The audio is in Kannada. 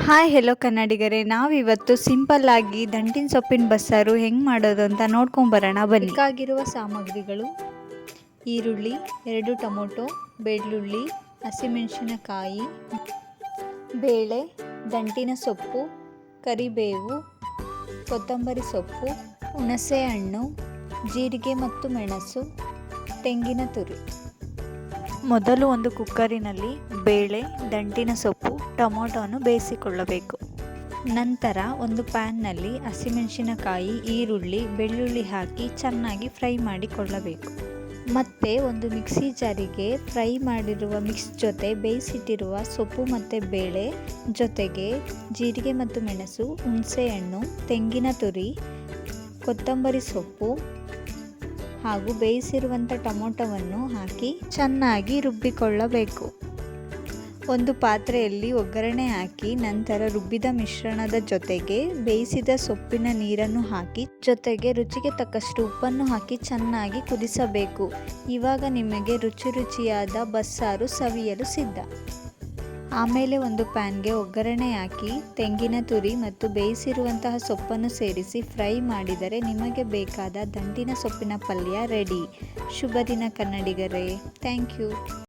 ಹಾಯ್ ಹೆಲೋ ಕನ್ನಡಿಗರೇ, ನಾವಿವತ್ತು ಸಿಂಪಲ್ ಆಗಿ ದಂಟಿನ ಸೊಪ್ಪಿನ ಬಸ್ಸಾರು ಹೆಂಗೆ ಮಾಡೋದು ಅಂತ ನೋಡ್ಕೊಂಬರೋಣ ಬನ್ನಿ. ಬೇಕಾಗಿರುವ ಸಾಮಗ್ರಿಗಳು: ಈರುಳ್ಳಿ 2 ಟೊಮೊಟೊ, ಬೆಳ್ಳುಳ್ಳಿ, ಹಸಿಮೆಣಸಿನಕಾಯಿ, ಬೇಳೆ, ದಂಟಿನ ಸೊಪ್ಪು, ಕರಿಬೇವು, ಕೊತ್ತಂಬರಿ ಸೊಪ್ಪು, ಹುಣಸೆ ಹಣ್ಣು, ಜೀರಿಗೆ ಮತ್ತು ಮೆಣಸು, ತೆಂಗಿನ ತುರಿ. ಮೊದಲು ಒಂದು ಕುಕ್ಕರಿನಲ್ಲಿ ಬೇಳೆ, ದಂಟಿನ ಸೊಪ್ಪು, ಟೊಮೊಟೊವನ್ನು ಬೇಯಿಸಿಕೊಳ್ಳಬೇಕು. ನಂತರ ಒಂದು ಪ್ಯಾನ್ನಲ್ಲಿ ಹಸಿಮೆಣಸಿನಕಾಯಿ, ಈರುಳ್ಳಿ, ಬೆಳ್ಳುಳ್ಳಿ ಹಾಕಿ ಚೆನ್ನಾಗಿ ಫ್ರೈ ಮಾಡಿಕೊಳ್ಳಬೇಕು. ಮತ್ತೆ ಒಂದು ಮಿಕ್ಸಿ ಜಾರಿಗೆ ಫ್ರೈ ಮಾಡಿರುವ ಮಿಕ್ಸ್ ಜೊತೆ ಬೇಯಿಸಿಟ್ಟಿರುವ ಸೊಪ್ಪು ಮತ್ತು ಬೇಳೆ ಜೊತೆಗೆ ಜೀರಿಗೆ ಮತ್ತು ಮೆಣಸು, ಹುಣಸೆಹಣ್ಣು, ತೆಂಗಿನ ತುರಿ, ಕೊತ್ತಂಬರಿ ಸೊಪ್ಪು ಹಾಗೂ ಬೇಯಿಸಿರುವಂಥ ಟೊಮೊಟೊವನ್ನು ಹಾಕಿ ಚೆನ್ನಾಗಿ ರುಬ್ಬಿಕೊಳ್ಳಬೇಕು. ಒಂದು ಪಾತ್ರೆಯಲ್ಲಿ ಒಗ್ಗರಣೆ ಹಾಕಿ ನಂತರ ರುಬ್ಬಿದ ಮಿಶ್ರಣದ ಜೊತೆಗೆ ಬೇಯಿಸಿದ ಸೊಪ್ಪಿನ ನೀರನ್ನು ಹಾಕಿ ಜೊತೆಗೆ ರುಚಿಗೆ ತಕ್ಕಷ್ಟು ಉಪ್ಪನ್ನು ಹಾಕಿ ಚೆನ್ನಾಗಿ ಕುದಿಸಬೇಕು. ಇವಾಗ ನಿಮಗೆ ರುಚಿಯಾದ ಬಸ್ಸಾರು ಸವಿಯಲು ಸಿದ್ಧ. ಆಮೇಲೆ ಒಂದು ಪ್ಯಾನ್ಗೆ ಒಗ್ಗರಣೆ ಹಾಕಿ ತೆಂಗಿನ ತುರಿ ಮತ್ತು ಬೇಯಿಸಿರುವಂತಹ ಸೊಪ್ಪನ್ನು ಸೇರಿಸಿ ಫ್ರೈ ಮಾಡಿದರೆ ನಿಮಗೆ ಬೇಕಾದ ದಂಟಿನ ಸೊಪ್ಪಿನ ಪಲ್ಯ ರೆಡಿ. ಶುಭ ದಿನ ಕನ್ನಡಿಗರೇ. Thank you.